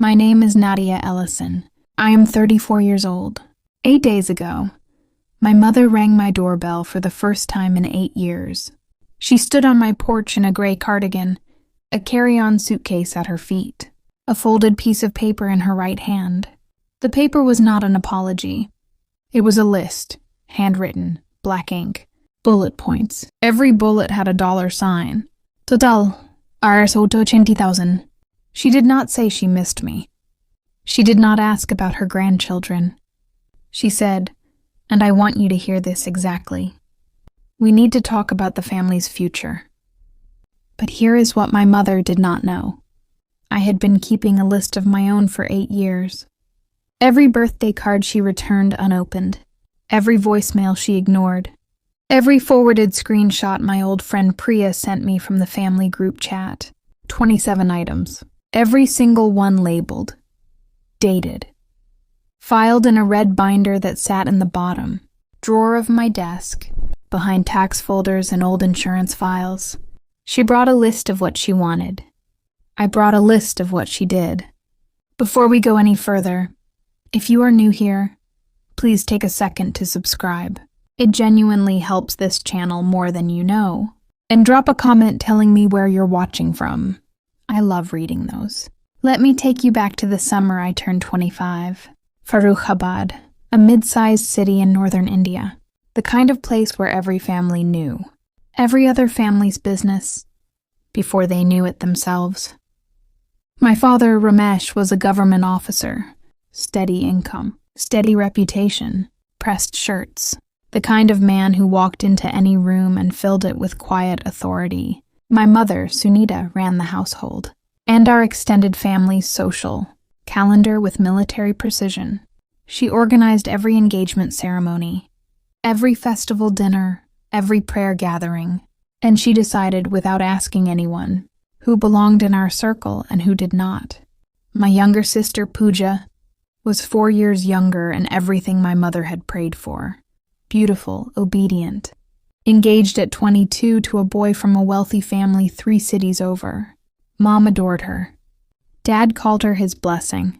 My name is Nadia Ellison. I am 34 years old. 8 days ago, my mother rang my doorbell for the first time in 8 years. She stood on my porch in a gray cardigan, a carry-on suitcase at her feet, a folded piece of paper in her right hand. The paper was not an apology. It was a list, handwritten, black ink, bullet points. Every bullet had a dollar sign. Total, $180,000. She did not say she missed me. She did not ask about her grandchildren. She said, and I want you to hear this exactly, we need to talk about the family's future. But here is what my mother did not know. I had been keeping a list of my own for 8 years. Every birthday card she returned unopened. Every voicemail she ignored. Every forwarded screenshot my old friend Priya sent me from the family group chat. 27 items. Every single one labeled. Dated. Filed in a red binder that sat in the bottom drawer of my desk, behind tax folders and old insurance files. She brought a list of what she wanted. I brought a list of what she did. Before we go any further, if you are new here, please take a second to subscribe. It genuinely helps this channel more than you know. And drop a comment telling me where you're watching from. I love reading those. Let me take you back to the summer I turned 25. Farrukhabad, a mid-sized city in northern India. The kind of place where every family knew every other family's business before they knew it themselves. My father, Ramesh, was a government officer. Steady income, steady reputation, pressed shirts. The kind of man who walked into any room and filled it with quiet authority. My mother, Sunita, ran the household, and our extended family's social calendar with military precision. She organized every engagement ceremony, every festival dinner, every prayer gathering, and she decided without asking anyone who belonged in our circle and who did not. My younger sister, Pooja, was 4 years younger and everything my mother had prayed for. Beautiful, obedient, engaged at 22 to a boy from a wealthy family 3 cities over. Mom adored her. Dad called her his blessing.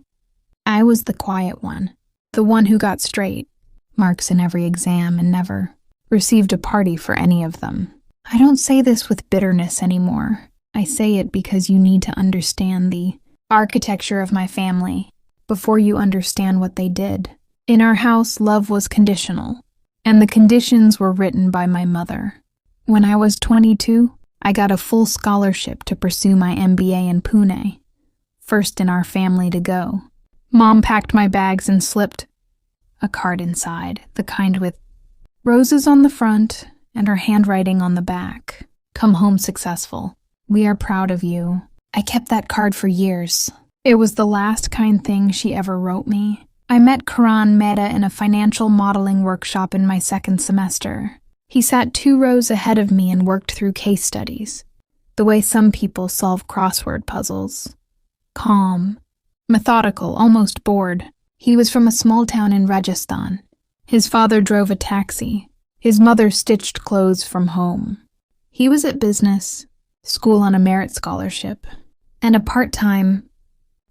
I was the quiet one, the one who got straight, marks in every exam and never received a party for any of them. I don't say this with bitterness anymore. I say it because you need to understand the architecture of my family before you understand what they did. In our house, love was conditional, and the conditions were written by my mother. When I was 22, I got a full scholarship to pursue my MBA in Pune, first in our family to go. Mom packed my bags and slipped a card inside, the kind with roses on the front and her handwriting on the back. Come home successful. We are proud of you. I kept that card for years. It was the last kind thing she ever wrote me. I met Karan Mehta in a financial modeling workshop in my 2nd semester. He sat 2 rows ahead of me and worked through case studies, the way some people solve crossword puzzles. Calm, methodical, almost bored. He was from a small town in Rajasthan. His father drove a taxi. His mother stitched clothes from home. He was at business, school on a merit scholarship, and a part-time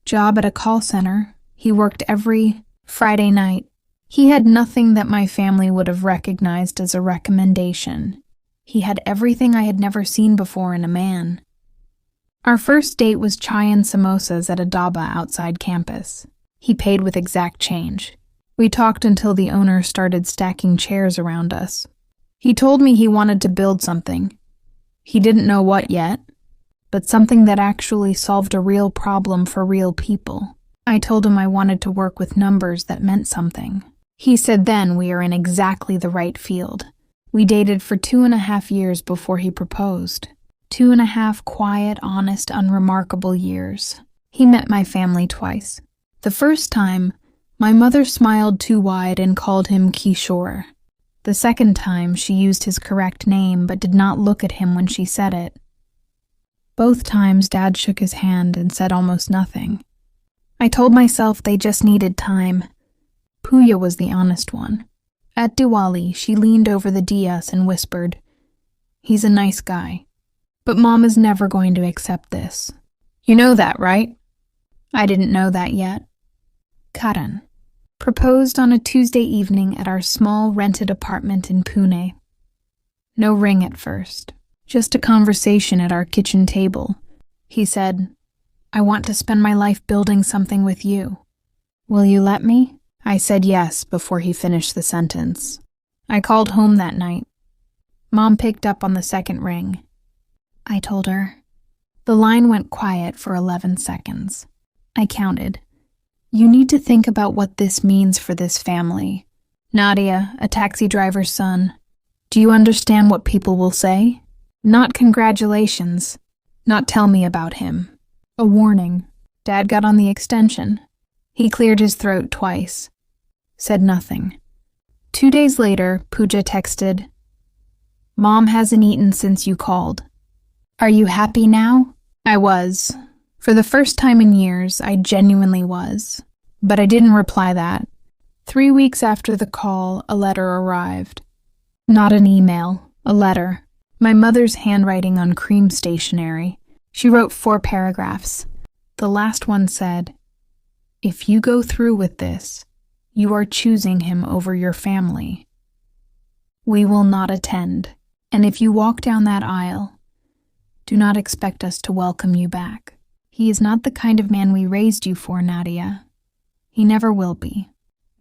job at a call center. He worked every Friday night. He had nothing that my family would have recognized as a recommendation. He had everything I had never seen before in a man. Our first date was chai and samosas at a dhaba outside campus. He paid with exact change. We talked until the owner started stacking chairs around us. He told me he wanted to build something. He didn't know what yet, but something that actually solved a real problem for real people. I told him I wanted to work with numbers that meant something. He said then we are in exactly the right field. We dated for 2.5 years before he proposed. 2.5 quiet, honest, unremarkable years. He met my family twice. The first time, my mother smiled too wide and called him Kishore. The second time, she used his correct name but did not look at him when she said it. Both times, Dad shook his hand and said almost nothing. I told myself they just needed time. Pooja was the honest one. At Diwali, she leaned over the diyas and whispered, "He's a nice guy. But Mom is never going to accept this. You know that, right?" I didn't know that yet. Karan proposed on a Tuesday evening at our small rented apartment in Pune. No ring at first, just a conversation at our kitchen table. He said, "I want to spend my life building something with you. Will you let me?" I said yes before he finished the sentence. I called home that night. Mom picked up on the second ring. I told her. The line went quiet for 11 seconds. I counted. You need to think about what this means for this family. Nadia, a taxi driver's son. Do you understand what people will say? Not congratulations. Not tell me about him. A warning. Dad got on the extension. He cleared his throat twice. Said nothing. 2 days later, Pooja texted, "Mom hasn't eaten since you called. Are you happy now?" I was. For the first time in years, I genuinely was. But I didn't reply that. 3 weeks after the call, a letter arrived. Not an email, a letter. My mother's handwriting on cream stationery. She wrote 4 paragraphs. The last one said, "If you go through with this, you are choosing him over your family. We will not attend, and if you walk down that aisle, do not expect us to welcome you back. He is not the kind of man we raised you for, Nadia. He never will be."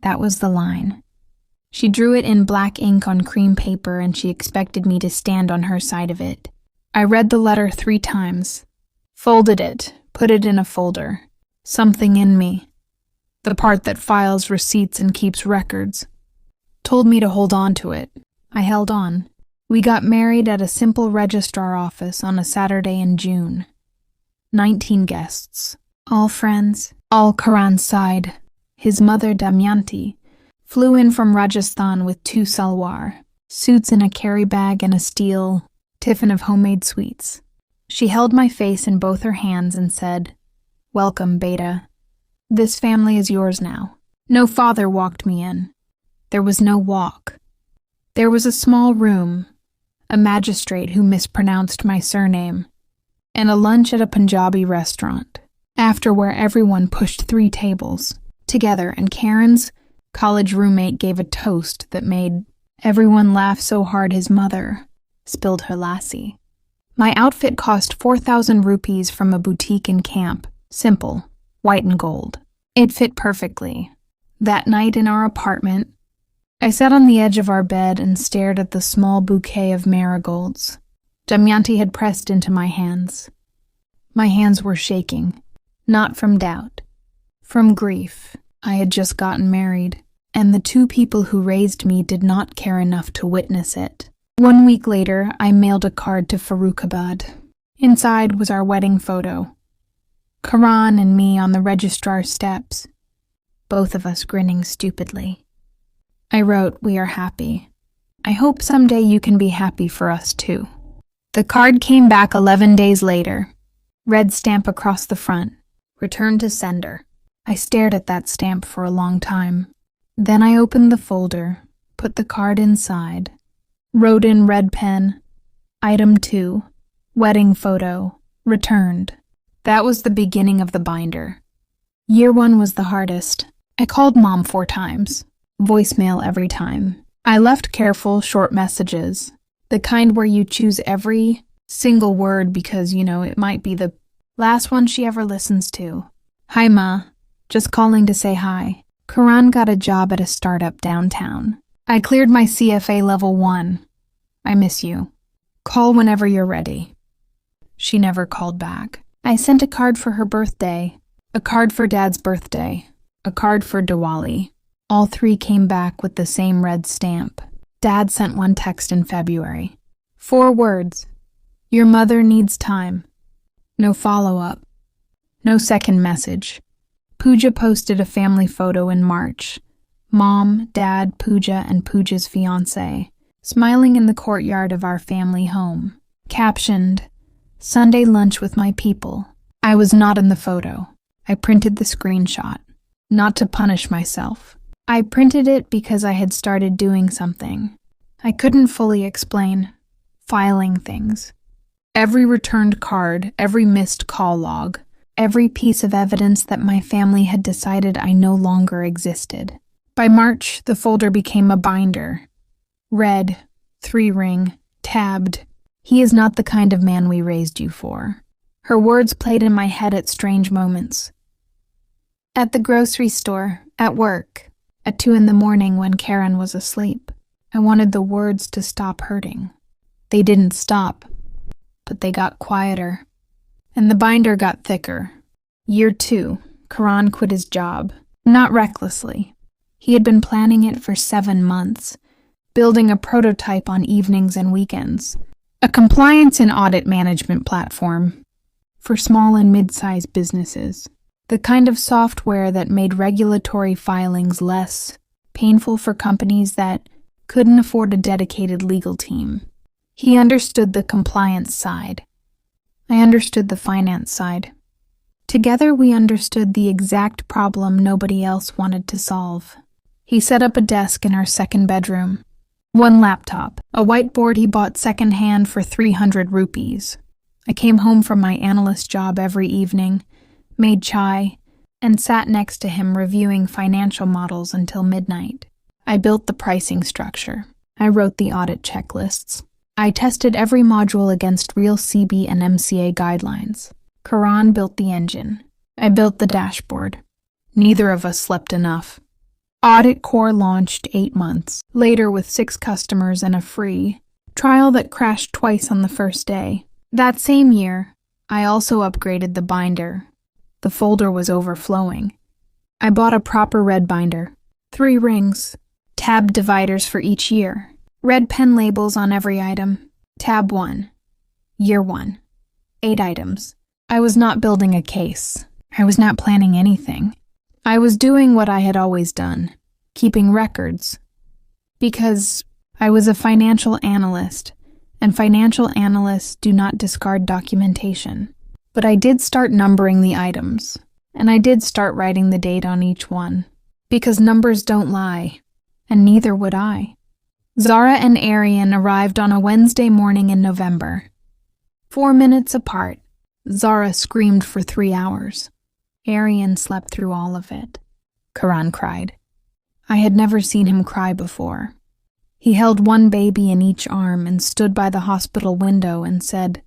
That was the line. She drew it in black ink on cream paper, and she expected me to stand on her side of it. I read the letter 3 times, folded it, put it in a folder. Something in me, the part that files receipts and keeps records, told me to hold on to it. I held on. We got married at a simple registrar office on a Saturday in June. 19 guests, all friends, all Karan's side. His mother, Damayanti, flew in from Rajasthan with 2 salwar, suits in a carry bag and a steel tiffin of homemade sweets. She held my face in both her hands and said, "Welcome, Beta. This family is yours now." No father walked me in. There was no walk. There was a small room, a magistrate who mispronounced my surname, and a lunch at a Punjabi restaurant, after where everyone pushed 3 tables together, and Karen's college roommate gave a toast that made everyone laugh so hard his mother spilled her lassi. My outfit cost 4,000 rupees from a boutique in camp, simple, white and gold. It fit perfectly. That night in our apartment, I sat on the edge of our bed and stared at the small bouquet of marigolds Damayanti had pressed into my hands. My hands were shaking, not from doubt, from grief. I had just gotten married, and the 2 people who raised me did not care enough to witness it. 1 week later, I mailed a card to Farrukhabad. Inside was our wedding photo. Karan and me on the registrar's steps, both of us grinning stupidly. I wrote, "We are happy. I hope someday you can be happy for us too." The card came back 11 days later. Red stamp across the front. Return to sender. I stared at that stamp for a long time. Then I opened the folder, put the card inside, wrote in red pen, "Item 2, wedding photo, returned." That was the beginning of the binder. Year 1 was the hardest. I called Mom 4 times. Voicemail every time. I left careful, short messages. The kind where you choose every single word because, it might be the last one she ever listens to. "Hi, Ma. Just calling to say hi. Karan got a job at a startup downtown. I cleared my CFA level 1. I miss you. Call whenever you're ready." She never called back. I sent a card for her birthday, a card for Dad's birthday, a card for Diwali. All 3 came back with the same red stamp. Dad sent one text in February. 4 words. "Your mother needs time." No follow-up. No second message. Pooja posted a family photo in March. Mom, Dad, Pooja, and Pooja's fiancé, smiling in the courtyard of our family home. Captioned, "Sunday lunch with my people." I was not in the photo. I printed the screenshot, not to punish myself. I printed it because I had started doing something. I couldn't fully explain. Filing things. Every returned card, every missed call log, every piece of evidence that my family had decided I no longer existed. By March, the folder became a binder. Red, 3-ring, tabbed. He is not the kind of man we raised you for. Her words played in my head at strange moments. At the grocery store, at work, at 2 a.m. when Karen was asleep. I wanted the words to stop hurting. They didn't stop, but they got quieter. And the binder got thicker. Year 2, Karan quit his job, not recklessly. He had been planning it for 7 months, building a prototype on evenings and weekends, a compliance and audit management platform for small and mid-sized businesses, the kind of software that made regulatory filings less painful for companies that couldn't afford a dedicated legal team. He understood the compliance side. I understood the finance side. Together we understood the exact problem nobody else wanted to solve. He set up a desk in our second bedroom. 1 laptop, a whiteboard he bought secondhand for 300 rupees. I came home from my analyst job every evening, made chai, and sat next to him reviewing financial models until midnight. I built the pricing structure. I wrote the audit checklists. I tested every module against real CB and MCA guidelines. Karan built the engine. I built the dashboard. Neither of us slept enough. Audit Core launched 8 months later with 6 customers and a free trial that crashed twice on the first day. That same year, I also upgraded the binder. The folder was overflowing. I bought a proper red binder, 3 rings, tab dividers for each year, red pen labels on every item. Tab 1, year 1, 8 items. I was not building a case. I was not planning anything. I was doing what I had always done, keeping records. Because I was a financial analyst, and financial analysts do not discard documentation. But I did start numbering the items, and I did start writing the date on each one. Because numbers don't lie, and neither would I. Zara and Arian arrived on a Wednesday morning in November. 4 minutes apart, Zara screamed for 3 hours. Arian slept through all of it. Karan cried. I had never seen him cry before. He held 1 baby in each arm and stood by the hospital window and said,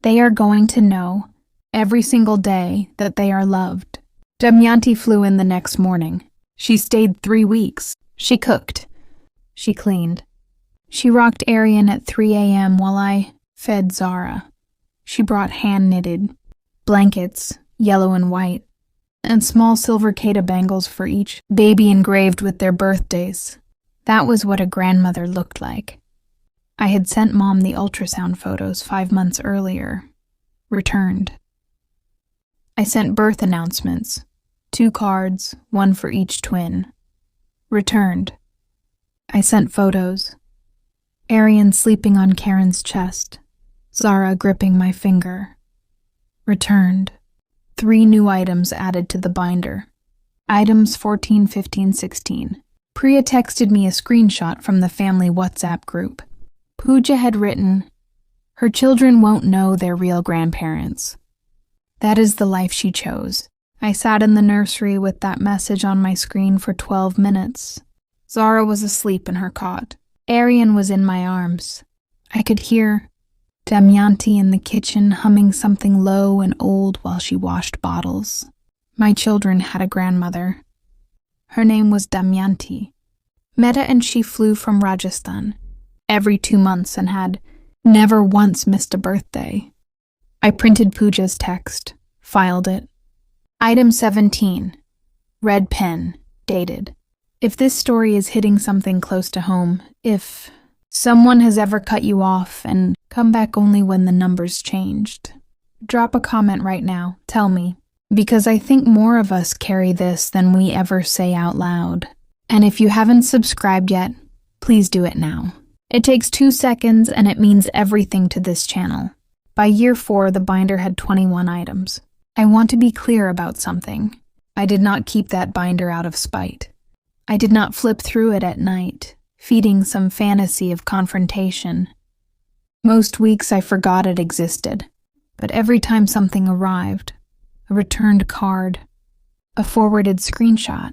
"They are going to know, every single day, that they are loved." Damayanti flew in the next morning. She stayed 3 weeks. She cooked. She cleaned. She rocked Arian at 3 a.m. while I fed Zara. She brought hand-knitted blankets, yellow and white, and small silver Kata bangles for each baby engraved with their birthdays. That was what a grandmother looked like. I had sent Mom the ultrasound photos 5 months earlier. Returned. I sent birth announcements, 2 cards, 1 for each twin. Returned. I sent photos. Arian sleeping on Karen's chest, Zara gripping my finger. Returned. 3 new items added to the binder. Items 14, 15, 16. Priya texted me a screenshot from the family WhatsApp group. Pooja had written, "Her children won't know their real grandparents." That is the life she chose. I sat in the nursery with that message on my screen for 12 minutes. Zara was asleep in her cot. Arian was in my arms. I could hear Damayanti in the kitchen humming something low and old while she washed bottles. My children had a grandmother. Her name was Damayanti. Meta and she flew from Rajasthan every 2 months and had never once missed a birthday. I printed Pooja's text, filed it. Item 17. Red pen, dated. If this story is hitting something close to home, if someone has ever cut you off and come back only when the numbers changed, drop a comment right now, tell me, because I think more of us carry this than we ever say out loud. And if you haven't subscribed yet, please do it now. It takes 2 seconds and it means everything to this channel. By year 4, the binder had 21 items. I want to be clear about something. I did not keep that binder out of spite. I did not flip through it at night, feeding some fantasy of confrontation. Most weeks I forgot it existed, but every time something arrived, a returned card, a forwarded screenshot,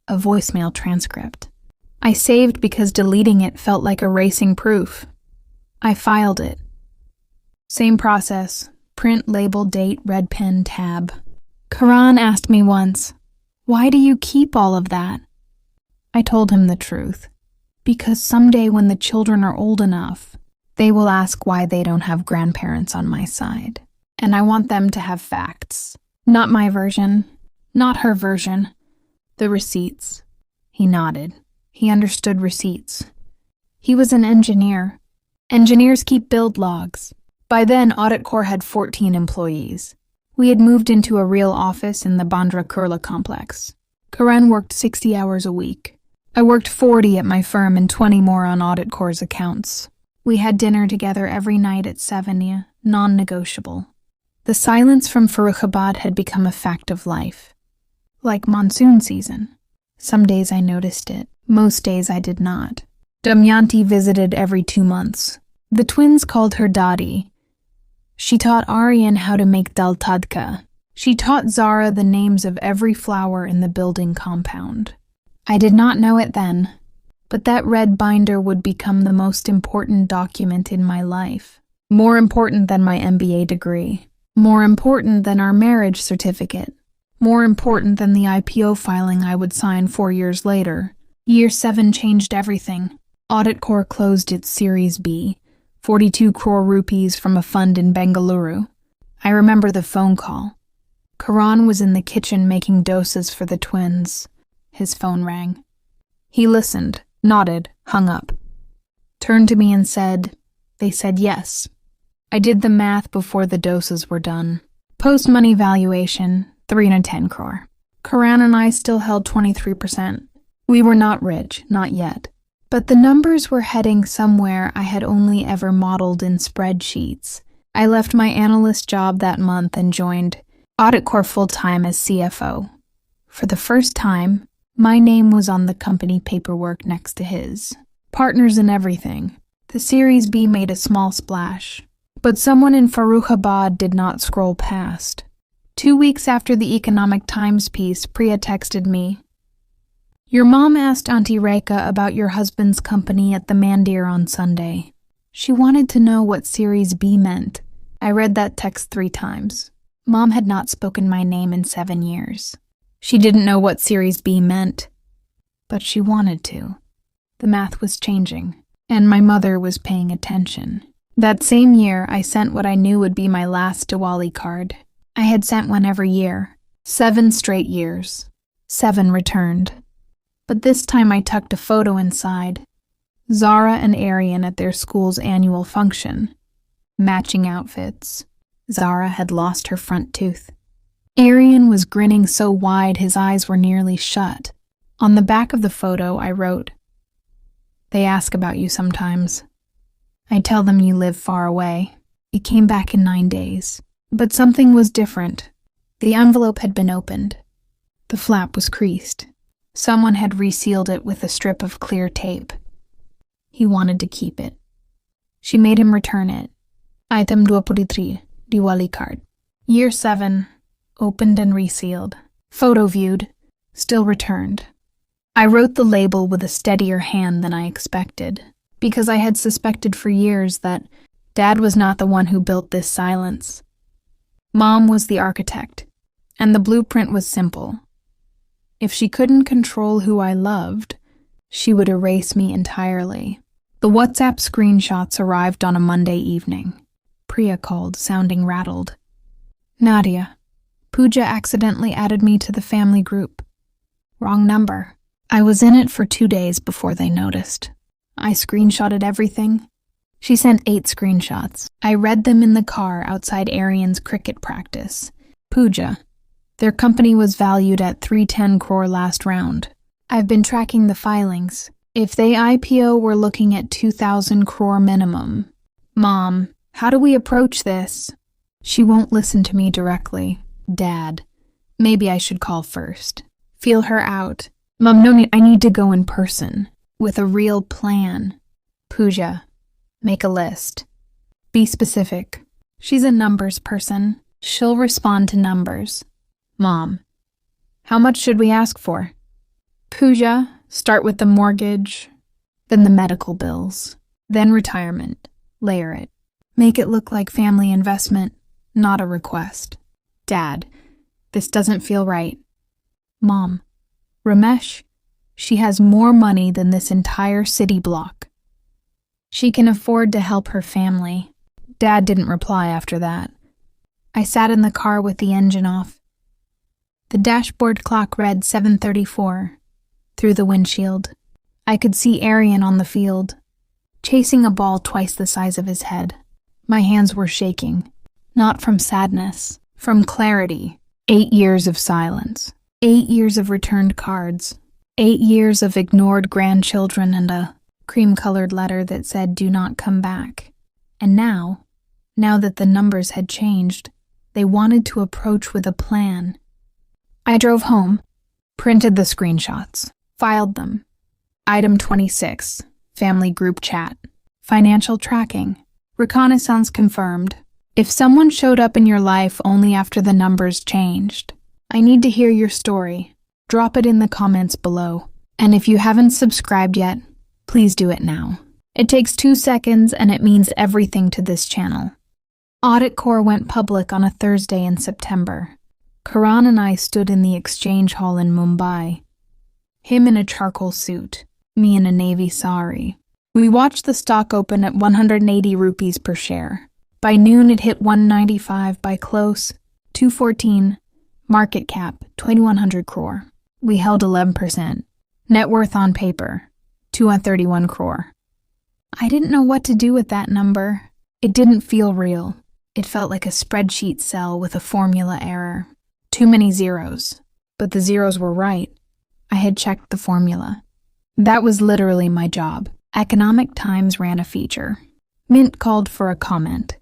a voicemail transcript. I saved because deleting it felt like erasing proof. I filed it. Same process. Print, label, date, red pen, tab. Karan asked me once, "Why do you keep all of that?" I told him the truth. Because someday when the children are old enough, they will ask why they don't have grandparents on my side. And I want them to have facts. Not my version. Not her version. The receipts. He nodded. He understood receipts. He was an engineer. Engineers keep build logs. By then, Audit Corps had 14 employees. We had moved into a real office in the Bandra Kurla complex. Karan worked 60 hours a week. I worked 40 at my firm and 20 more on Audit Corps' accounts. We had dinner together every night at 7, non-negotiable. The silence from Farrukhabad had become a fact of life. Like monsoon season. Some days I noticed it. Most days I did not. Damyanti visited every 2 months. The twins called her Dadi. She taught Aryan how to make dal tadka. She taught Zara the names of every flower in the building compound. I did not know it then, but that red binder would become the most important document in my life. More important than my MBA degree. More important than our marriage certificate. More important than the IPO filing I would sign 4 years later. Year 7 changed everything. Audit Corps closed its Series B, 42 crore rupees from a fund in Bengaluru. I remember the phone call. Karan was in the kitchen making dosas for the twins. His phone rang. He listened, nodded, hung up. Turned to me and said, "They said yes." I did the math before the doses were done. Post-money valuation, 3 to 10 crore. Karan and I still held 23%. We were not rich, not yet. But the numbers were heading somewhere I had only ever modeled in spreadsheets. I left my analyst job that month and joined Audit Corps full-time as CFO. For the first time, my name was on the company paperwork next to his. Partners in everything. The Series B made a small splash. But someone in Farrukhabad did not scroll past. 2 weeks after the Economic Times piece, Priya texted me, "Your mom asked Auntie Rekha about your husband's company at the Mandir on Sunday. She wanted to know what Series B meant." I read that text 3 times. Mom had not spoken my name in 7 years. She didn't know what Series B meant, but she wanted to. The math was changing, and my mother was paying attention. That same year, I sent what I knew would be my last Diwali card. I had sent one every year. 7 straight years. 7 returned. But this time I tucked a photo inside. Zara and Aryan at their school's annual function. Matching outfits. Zara had lost her front tooth. Aryan was grinning so wide his eyes were nearly shut. On the back of the photo, I wrote, "They ask about you sometimes. I tell them you live far away." It came back in 9 days. But something was different. The envelope had been opened. The flap was creased. Someone had resealed it with a strip of clear tape. He wanted to keep it. She made him return it. Item 23, Diwali card. Year 7, opened and resealed. Photo viewed, still returned. I wrote the label with a steadier hand than I expected, because I had suspected for years that Dad was not the one who built this silence. Mom was the architect, and the blueprint was simple. If she couldn't control who I loved, she would erase me entirely. The WhatsApp screenshots arrived on a Monday evening. Priya called, sounding rattled. "Nadia, Pooja accidentally added me to the family group. Wrong number." I was in it for 2 days before they noticed. I screenshotted everything. She sent 8 screenshots. I read them in the car outside Aryan's cricket practice. Pooja. Their company was valued at 310 crore last round. I've been tracking the filings. If they IPO, we're looking at 2,000 crore minimum. Mom, how do we approach this? She won't listen to me directly. Dad. Maybe I should call first. Feel her out. Mom, no need. I need to go in person. With a real plan. Pooja. Make a list. Be specific. She's a numbers person. She'll respond to numbers. Mom, how much should we ask for? Pooja, start with the mortgage, then the medical bills, then retirement. Layer it. Make it look like family investment, not a request. Dad, this doesn't feel right. Mom, Ramesh, she has more money than this entire city block. She can afford to help her family. Dad didn't reply after that. I sat in the car with the engine off. The dashboard clock read 7:34. Through the windshield, I could see Arian on the field, chasing a ball twice the size of his head. My hands were shaking, not from sadness, from clarity. 8 years of silence, 8 years of returned cards, 8 years of ignored grandchildren and a cream-colored letter that said, "Do not come back." And now that the numbers had changed, they wanted to approach with a plan. I drove home, printed the screenshots, filed them. Item 26, family group chat. Financial tracking. Reconnaissance confirmed. If someone showed up in your life only after the numbers changed, I need to hear your story. Drop it in the comments below. And if you haven't subscribed yet, please do it now. It takes 2 seconds and it means everything to this channel. Audit Corps went public on a Thursday in September. Karan and I stood in the exchange hall in Mumbai. Him in a charcoal suit, me in a navy sari. We watched the stock open at 180 rupees per share. By noon it hit 195, by close, 214, market cap, 2100 crore. We held 11%. Net worth on paper, 231 crore. I didn't know what to do with that number. It didn't feel real. It felt like a spreadsheet cell with a formula error. Too many zeros. But the zeros were right. I had checked the formula. That was literally my job. Economic Times ran a feature. Mint called for a comment.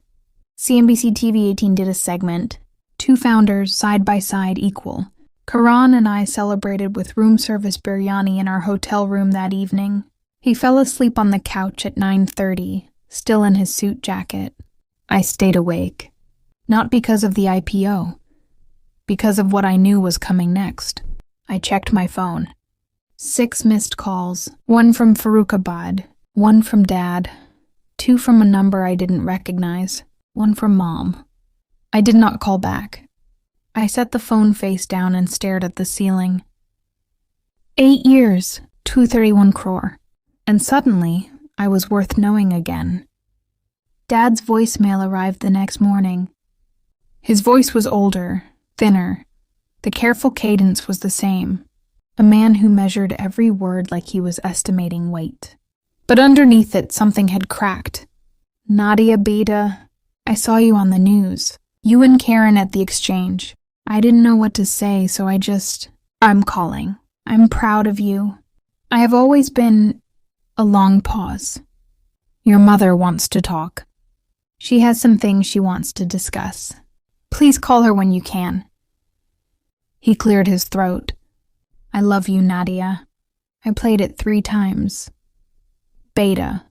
CNBC TV 18 did a segment. 2 founders, side by side, equal. Karan and I celebrated with room service biryani in our hotel room that evening. He fell asleep on the couch at 9:30, still in his suit jacket. I stayed awake. Not because of the IPO. Because of what I knew was coming next. I checked my phone. 6 missed calls, 1 from Farrukhabad, 1 from Dad, 2 from a number I didn't recognize, 1 from Mom. I did not call back. I set the phone face down and stared at the ceiling. 8 years, 231 crore. And suddenly, I was worth knowing again. Dad's voicemail arrived the next morning. His voice was older, thinner. The careful cadence was the same. A man who measured every word like he was estimating weight. But underneath it, something had cracked. Nadia Beta, I saw you on the news. You and Karen at the exchange. I didn't know what to say, so I'm calling. I'm proud of you. I have always been... A long pause. Your mother wants to talk. She has some things she wants to discuss. Please call her when you can. He cleared his throat. I love you, Nadia. I played it 3 times. Beta.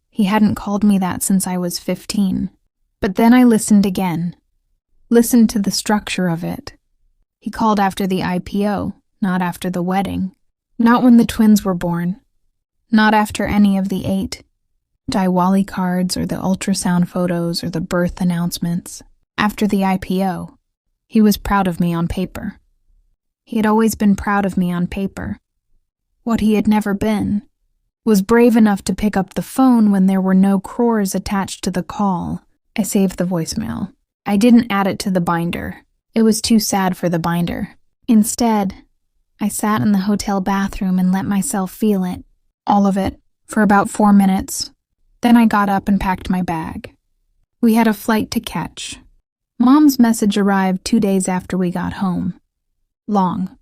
He hadn't called me that since I was 15. But then I listened again. Listened to the structure of it. He called after the IPO, not after the wedding. Not when the twins were born. Not after any of the 8 Diwali cards or the ultrasound photos or the birth announcements. After the IPO, he was proud of me on paper. He had always been proud of me on paper. What he had never been was brave enough to pick up the phone when there were no crores attached to the call. I saved the voicemail. I didn't add it to the binder. It was too sad for the binder. Instead, I sat in the hotel bathroom and let myself feel it. All of it, for about 4 minutes. Then I got up and packed my bag. We had a flight to catch. Mom's message arrived 2 days after we got home. Long,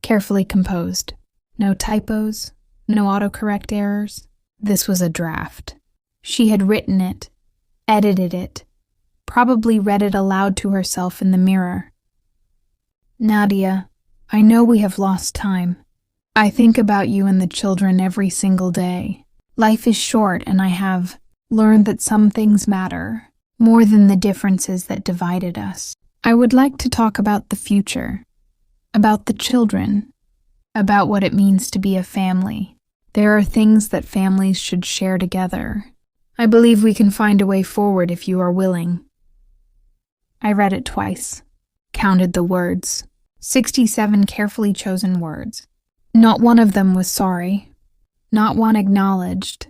carefully composed. No typos, no autocorrect errors. This was a draft. She had written it, edited it, probably read it aloud to herself in the mirror. Nadia, I know we have lost time. I think about you and the children every single day. Life is short, and I have learned that some things matter more than the differences that divided us. I would like to talk about the future. About the children. About what it means to be a family. There are things that families should share together. I believe we can find a way forward if you are willing. I read it twice. Counted the words. 67 carefully chosen words. Not one of them was sorry. Not one acknowledged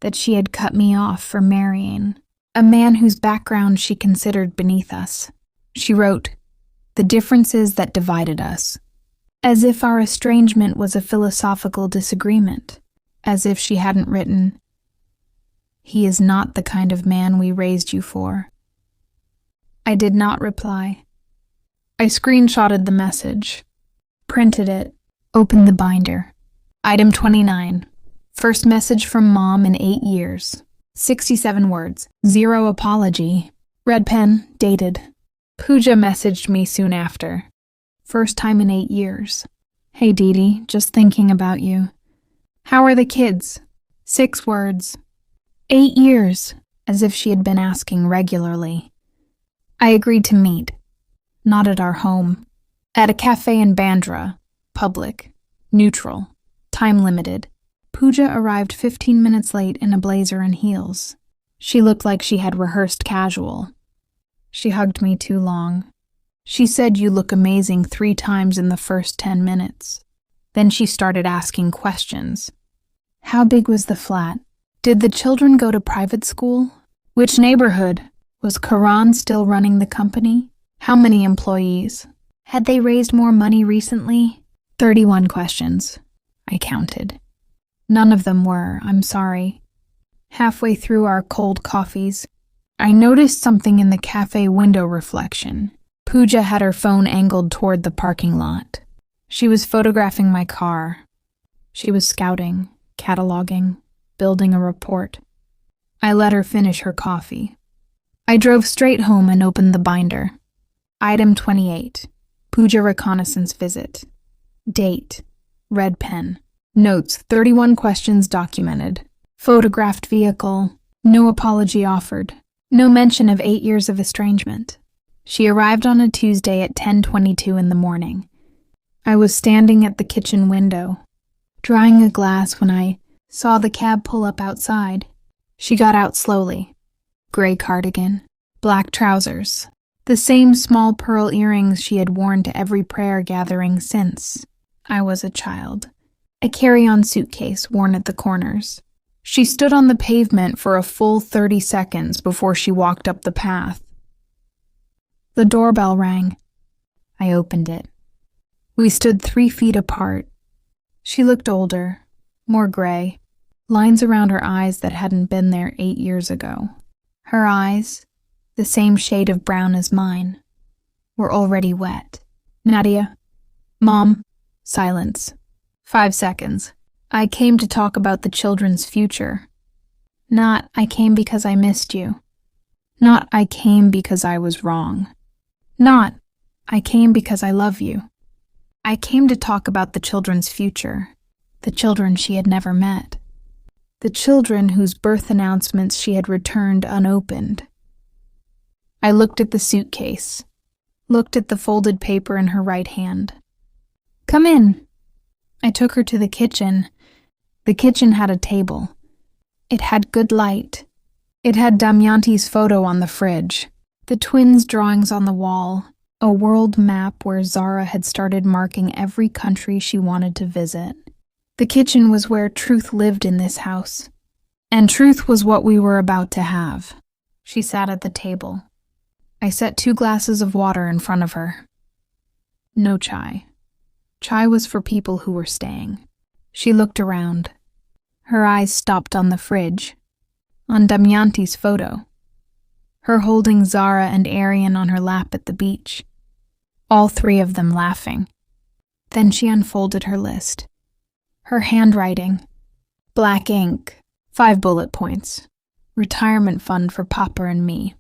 that she had cut me off for marrying a man whose background she considered beneath us. She wrote, "The differences that divided us," as if our estrangement was a philosophical disagreement, as if she hadn't written, "He is not the kind of man we raised you for." I did not reply. I screenshotted the message, printed it, opened the binder. Item 29. First message from Mom in 8 years. 67 words. 0 apology. Red pen, dated. Pooja messaged me soon after. First time in 8 years. "Hey Dee Dee, just thinking about you. How are the kids?" 6 words. 8 years, as if she had been asking regularly. I agreed to meet. Not at our home. At a cafe in Bandra. Public. Neutral. Time limited. Pooja arrived 15 minutes late in a blazer and heels. She looked like she had rehearsed casual. She hugged me too long. She said, "You look amazing" 3 times in the first 10 minutes. Then she started asking questions. How big was the flat? Did the children go to private school? Which neighborhood? Was Karan still running the company? How many employees? Had they raised more money recently? 31 questions. I counted. None of them were, I'm sorry. Halfway through our cold coffees, I noticed something in the cafe window reflection. Pooja had her phone angled toward the parking lot. She was photographing my car. She was scouting, cataloging, building a report. I let her finish her coffee. I drove straight home and opened the binder. Item 28. Pooja reconnaissance visit. Date. Red pen. Notes, 31 questions documented. Photographed vehicle. No apology offered. No mention of 8 years of estrangement. She arrived on a Tuesday at 10:22 in the morning. I was standing at the kitchen window, drying a glass when I saw the cab pull up outside. She got out slowly. Gray cardigan, black trousers, the same small pearl earrings she had worn to every prayer gathering since I was a child. A carry-on suitcase worn at the corners. She stood on the pavement for a full 30 seconds before she walked up the path. The doorbell rang. I opened it. We stood 3 feet apart. She looked older, more gray, lines around her eyes that hadn't been there 8 years ago. Her eyes, the same shade of brown as mine, were already wet. "Nadia." "Mom." Silence. 5 seconds. "I came to talk about the children's future. Not, I came because I missed you. Not, I came because I was wrong. Not, I came because I love you. I came to talk about the children's future, the children she had never met, the children whose birth announcements she had returned unopened." I looked at the suitcase, looked at the folded paper in her right hand. "Come in." I took her to the kitchen. The kitchen had a table. It had good light. It had Damayanti's photo on the fridge, the twins' drawings on the wall, a world map where Zara had started marking every country she wanted to visit. The kitchen was where truth lived in this house, and truth was what we were about to have. She sat at the table. I set 2 glasses of water in front of her. No chai. Chai was for people who were staying. She looked around. Her eyes stopped on the fridge, on Damayanti's photo, her holding Zara and Arian on her lap at the beach, all 3 of them laughing. Then she unfolded her list. Her handwriting, black ink, 5 bullet points, retirement fund for Papa and me,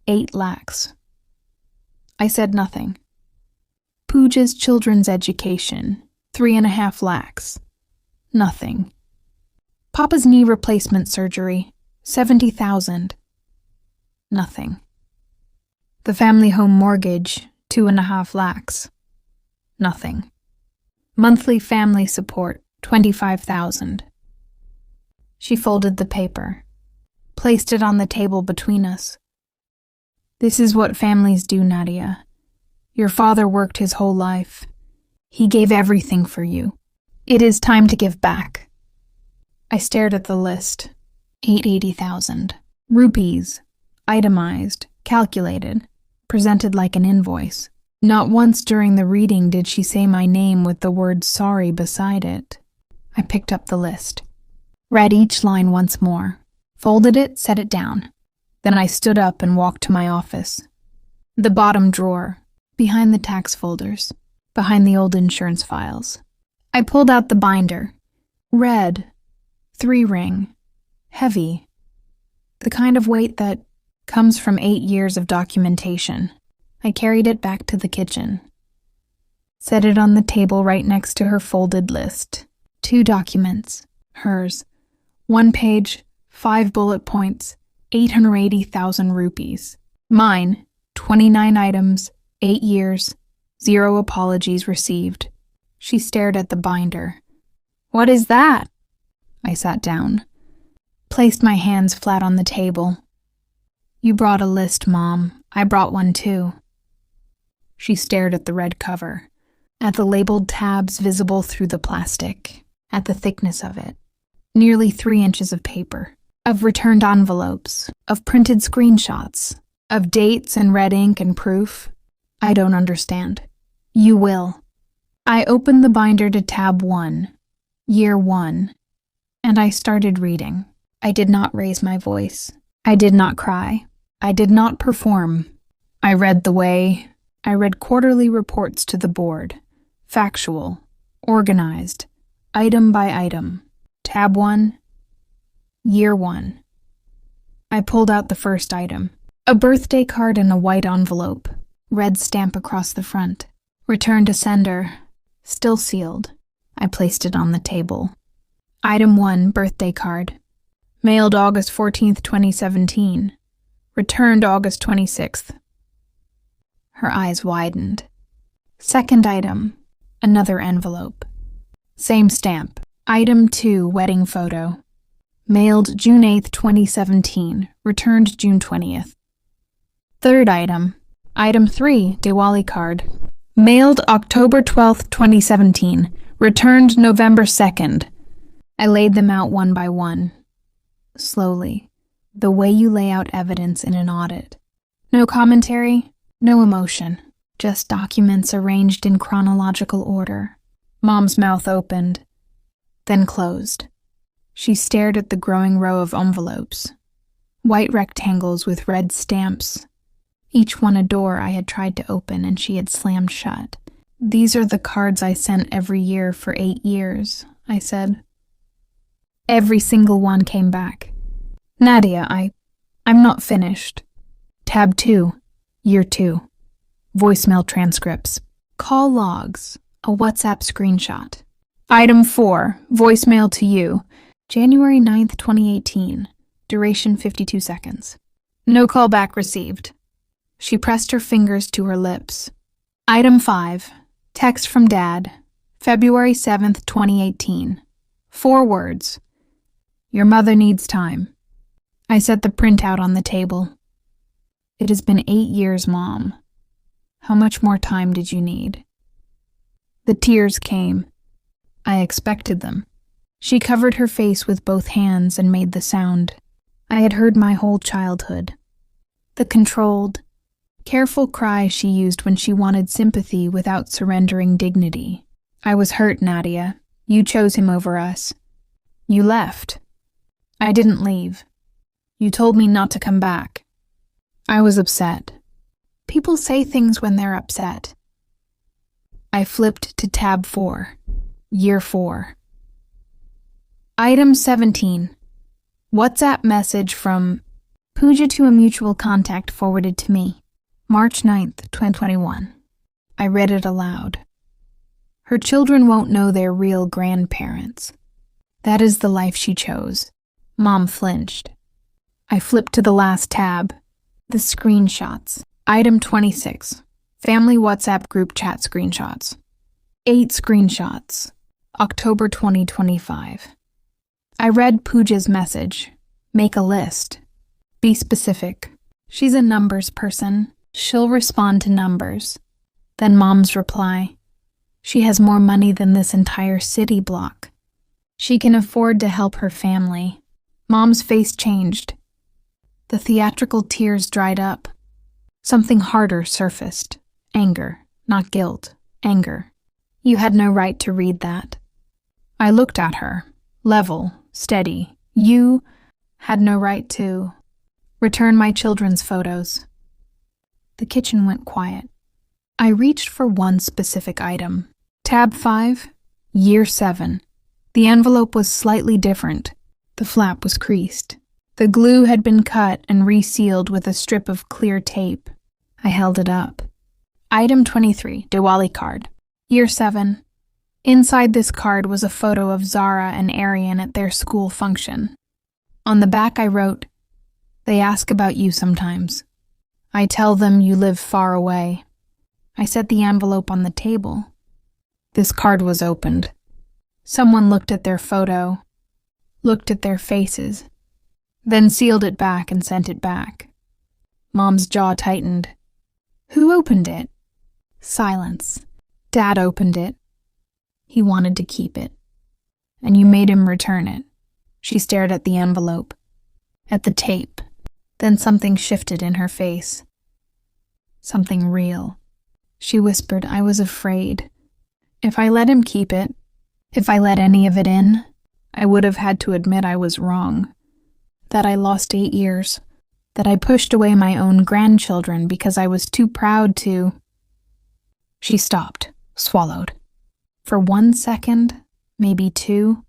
8 lakhs. I said nothing. Pooja's children's education, 3.5 lakhs. Nothing. Papa's knee replacement surgery, 70,000. Nothing. The family home mortgage, 2.5 lakhs. Nothing. Monthly family support, $25,000. She folded the paper, placed it on the table between us. This is what families do, Nadia. Your father worked his whole life. He gave everything for you. It is time to give back. I stared at the list. 880,000. Rupees. Itemized, calculated, presented like an invoice. Not once during the reading did she say my name with the word sorry beside it. I picked up the list, read each line once more, folded it, set it down. Then I stood up and walked to my office. The bottom drawer, behind the tax folders, behind the old insurance files. I pulled out the binder. Red, 3-ring, heavy. The kind of weight that comes from 8 years of documentation. I carried it back to the kitchen. Set it on the table right next to her folded list. 2 documents. Hers. 1 page, 5 bullet points, 880,000 rupees. Mine, 29 items, 8 years, 0 apologies received. She stared at the binder. What is that? I sat down, placed my hands flat on the table. You brought a list, Mom. I brought one too. She stared at the red cover, at the labeled tabs visible through the plastic, at the thickness of it. Nearly 3 inches of paper, of returned envelopes, of printed screenshots, of dates and red ink and proof. I don't understand. You will. I opened the binder to tab 1, year 1, and I started reading. I did not raise my voice. I did not cry. I did not perform. I read quarterly reports to the board, factual, organized, item by item. Tab 1, year 1. I pulled out the first item. A birthday card in a white envelope, red stamp across the front. Return to sender, still sealed. I placed it on the table. Item 1, birthday card. Mailed August 14th, 2017. Returned August 26th. Her eyes widened. Second item, another envelope. Same stamp. Item 2, wedding photo. Mailed June 8th, 2017. Returned June 20th. Third item. Item 3, Diwali card. Mailed October 12th, 2017. Returned November 2nd. I laid them out one by one. Slowly, the way you lay out evidence in an audit. No commentary, no emotion, just documents arranged in chronological order. Mom's mouth opened, then closed. She stared at the growing row of envelopes, white rectangles with red stamps, each one a door I had tried to open and she had slammed shut. These are the cards I sent every year for 8 years, I said. Every single one came back. Nadia, I'm not finished. Tab 2, year 2. Voicemail transcripts. Call logs. A WhatsApp screenshot. Item 4, voicemail to you. January 9th, 2018. Duration 52 seconds. No callback received. She pressed her fingers to her lips. Item 5, text from Dad. February 7th, 2018. 4 words. Your mother needs time. I set the printout on the table. It has been 8 years, Mom. How much more time did you need? The tears came. I expected them. She covered her face with both hands and made the sound I had heard my whole childhood. The controlled, careful cry she used when she wanted sympathy without surrendering dignity. I was hurt, Nadia. You chose him over us. You left. I didn't leave. You told me not to come back. I was upset. People say things when they're upset. I flipped to tab 4, year 4. Item 17. WhatsApp message from Pooja to a mutual contact forwarded to me. March 9th, 2021. I read it aloud. Her children won't know their real grandparents. That is the life she chose. Mom flinched. I flipped to the last tab. The screenshots. Item 26. Family WhatsApp group chat screenshots. 8 screenshots. October 2025. I read Pooja's message. Make a list. Be specific. She's a numbers person. She'll respond to numbers. Then Mom's reply. She has more money than this entire city block. She can afford to help her family. Mom's face changed. The theatrical tears dried up. Something harder surfaced. Anger, not guilt. Anger. You had no right to read that. I looked at her. Level, steady. You had no right to return my children's photos. The kitchen went quiet. I reached for one specific item. Tab 5, Year 7. The envelope was slightly different. The flap was creased. The glue had been cut and resealed with a strip of clear tape. I held it up. Item 23, Diwali card. Year 7. Inside this card was a photo of Zara and Arian at their school function. On the back I wrote, "They ask about you sometimes. I tell them you live far away." I set the envelope on the table. This card was opened. Someone looked at their photo, looked at their faces, then sealed it back and sent it back. Mom's jaw tightened. Who opened it? Silence. Dad opened it. He wanted to keep it. And you made him return it. She stared at the envelope, at the tape. Then something shifted in her face. Something real. She whispered, I was afraid. If I let him keep it, if I let any of it in, I would have had to admit I was wrong. That I lost 8 years. That I pushed away my own grandchildren because I was too proud to. She stopped, swallowed. For 1 second, maybe 2,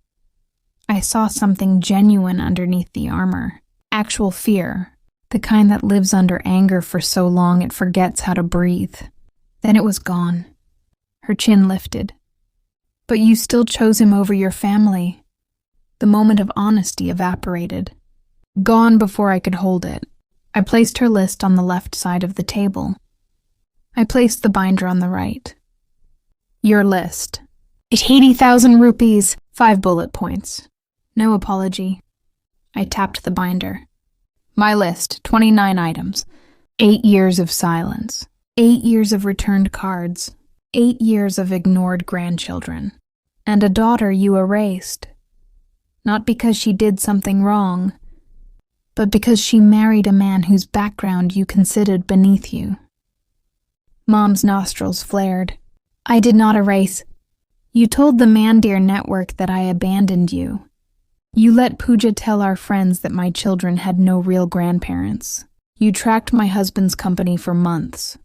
I saw something genuine underneath the armor. Actual fear, the kind that lives under anger for so long it forgets how to breathe. Then it was gone. Her chin lifted. But you still chose him over your family. The moment of honesty evaporated. Gone before I could hold it. I placed her list on the left side of the table. I placed the binder on the right. Your list. It's 80,000 rupees, 5 bullet points. No apology. I tapped the binder. My list, 29 items. 8 years of silence. 8 years of returned cards. 8 years of ignored grandchildren. And a daughter you erased. Not because she did something wrong, but because she married a man whose background you considered beneath you. Mom's nostrils flared. I did not erase. You told the Mandir network that I abandoned you. You let Pooja tell our friends that my children had no real grandparents. You tracked my husband's company for months.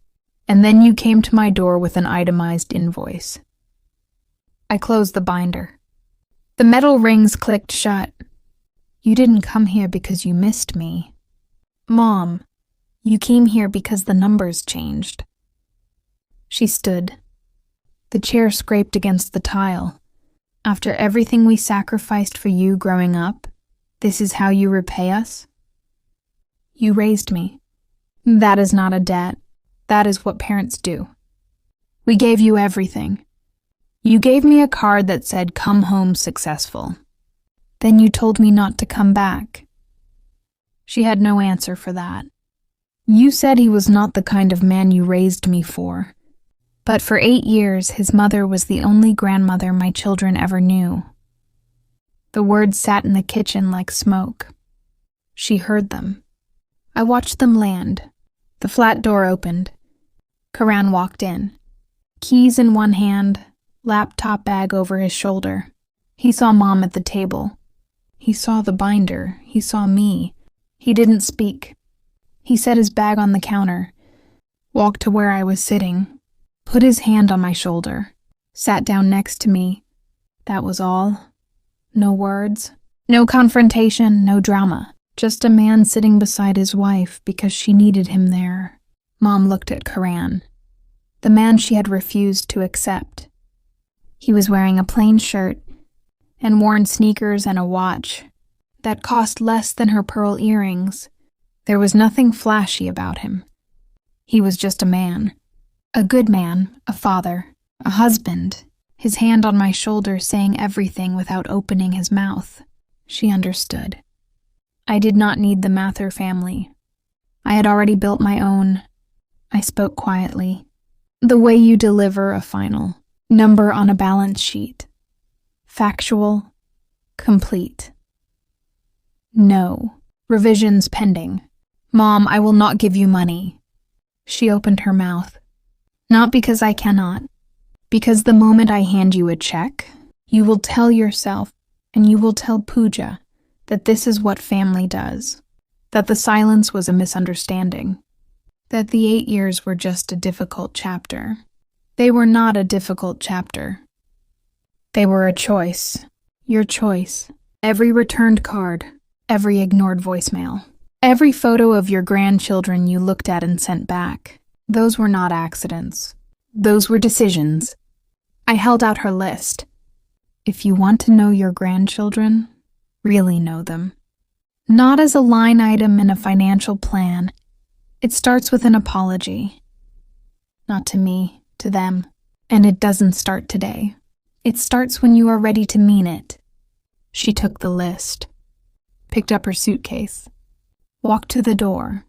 And then you came to my door with an itemized invoice. I closed the binder. The metal rings clicked shut. You didn't come here because you missed me. Mom, you came here because the numbers changed. She stood. The chair scraped against the tile. After everything we sacrificed for you growing up, this is how you repay us? You raised me. That is not a debt. That is what parents do. We gave you everything. You gave me a card that said, "Come home successful." Then you told me not to come back. She had no answer for that. You said he was not the kind of man you raised me for. But for 8 years, his mother was the only grandmother my children ever knew. The words sat in the kitchen like smoke. She heard them. I watched them land. The flat door opened. Karan walked in. Keys in one hand, laptop bag over his shoulder. He saw Mom at the table. He saw the binder. He saw me. He didn't speak. He set his bag on the counter, walked to where I was sitting, put his hand on my shoulder, sat down next to me. That was all. No words, no confrontation, no drama. Just a man sitting beside his wife because she needed him there. Mom looked at Karan, the man she had refused to accept. He was wearing a plain shirt and worn sneakers and a watch that cost less than her pearl earrings. There was nothing flashy about him. He was just a man. A good man, a father, a husband, his hand on my shoulder saying everything without opening his mouth. She understood. I did not need the Mather family. I had already built my own. I spoke quietly. The way you deliver a final number on a balance sheet. Factual, complete. No. Revisions pending. Mom, I will not give you money. She opened her mouth. Not because I cannot. Because the moment I hand you a check, you will tell yourself and you will tell Pooja that this is what family does. That the silence was a misunderstanding. That the 8 years were just a difficult chapter. They were not a difficult chapter. They were a choice. Your choice. Every returned card. Every ignored voicemail. Every photo of your grandchildren you looked at and sent back. Those were not accidents. Those were decisions. I held out her list. If you want to know your grandchildren, really know them. Not as a line item in a financial plan. It starts with an apology. Not to me, to them. And it doesn't start today. It starts when you are ready to mean it. She took the list. Picked up her suitcase. Walked to the door.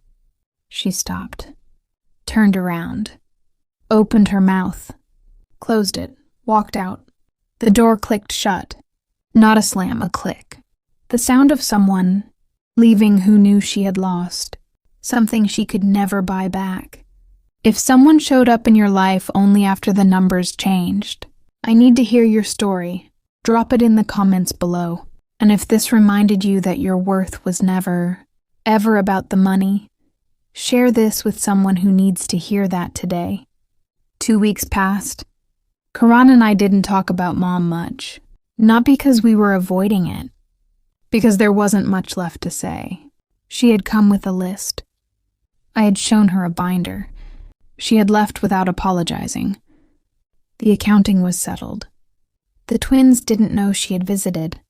She stopped. Turned around. Opened her mouth. Closed it. Walked out. The door clicked shut. Not a slam, a click. The sound of someone leaving who knew she had lost. Something she could never buy back. If someone showed up in your life only after the numbers changed, I need to hear your story. Drop it in the comments below. And if this reminded you that your worth was never, ever about the money, share this with someone who needs to hear that today. 2 weeks passed. Karan and I didn't talk about Mom much. Not because we were avoiding it. Because there wasn't much left to say. She had come with a list. I had shown her a binder. She had left without apologizing. The accounting was settled. The twins didn't know she had visited.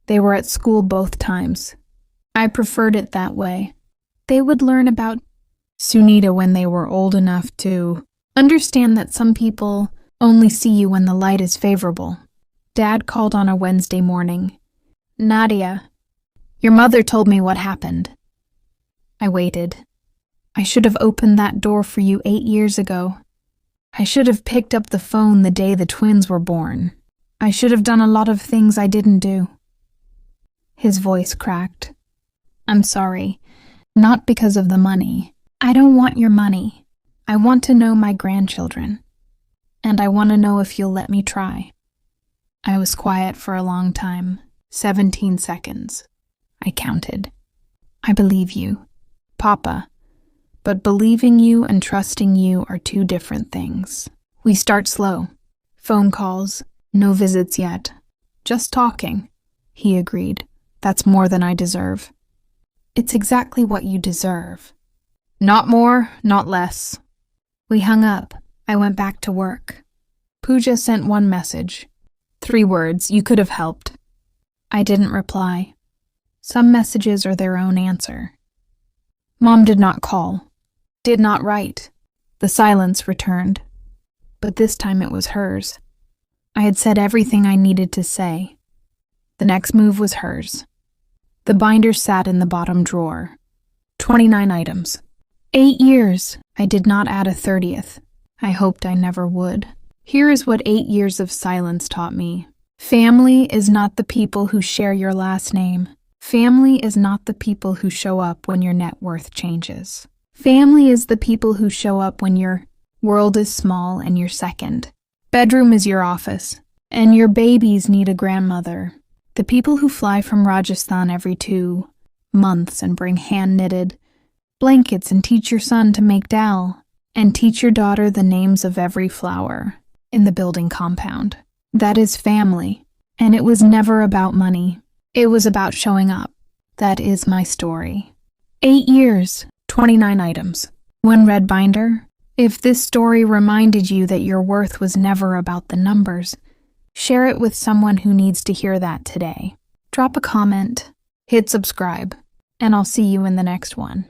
They were at school both times. I preferred it that way. They would learn about Sunita when they were old enough to understand that some people only see you when the light is favorable. Dad called on a Wednesday morning. Nadia, your mother told me what happened. I waited. I should have opened that door for you 8 years ago. I should have picked up the phone the day the twins were born. I should have done a lot of things I didn't do. His voice cracked. I'm sorry. Not because of the money. I don't want your money. I want to know my grandchildren. And I want to know if you'll let me try. I was quiet for a long time. 17 seconds. I counted. I believe you, Papa. But believing you and trusting you are two different things. We start slow. Phone calls, no visits yet. Just talking. He agreed. That's more than I deserve. It's exactly what you deserve. Not more, not less. We hung up. I went back to work. Pooja sent one message. 3 words, you could have helped. I didn't reply. Some messages are their own answer. Mom did not call. Did not write. The silence returned. But this time it was hers. I had said everything I needed to say. The next move was hers. The binder sat in the bottom drawer. 29 items. 8 years. I did not add a 30th. I hoped I never would. Here is what 8 years of silence taught me. Family is not the people who share your last name. Family is not the people who show up when your net worth changes. Family is the people who show up when your world is small and your second bedroom is your office, and your babies need a grandmother. The people who fly from Rajasthan every 2 months and bring hand-knitted blankets and teach your son to make dal, and teach your daughter the names of every flower in the building compound. That is family, and it was never about money. It was about showing up. That is my story. 8 years, 29 items. 1 red binder. If this story reminded you that your worth was never about the numbers, share it with someone who needs to hear that today. Drop a comment, hit subscribe, and I'll see you in the next one.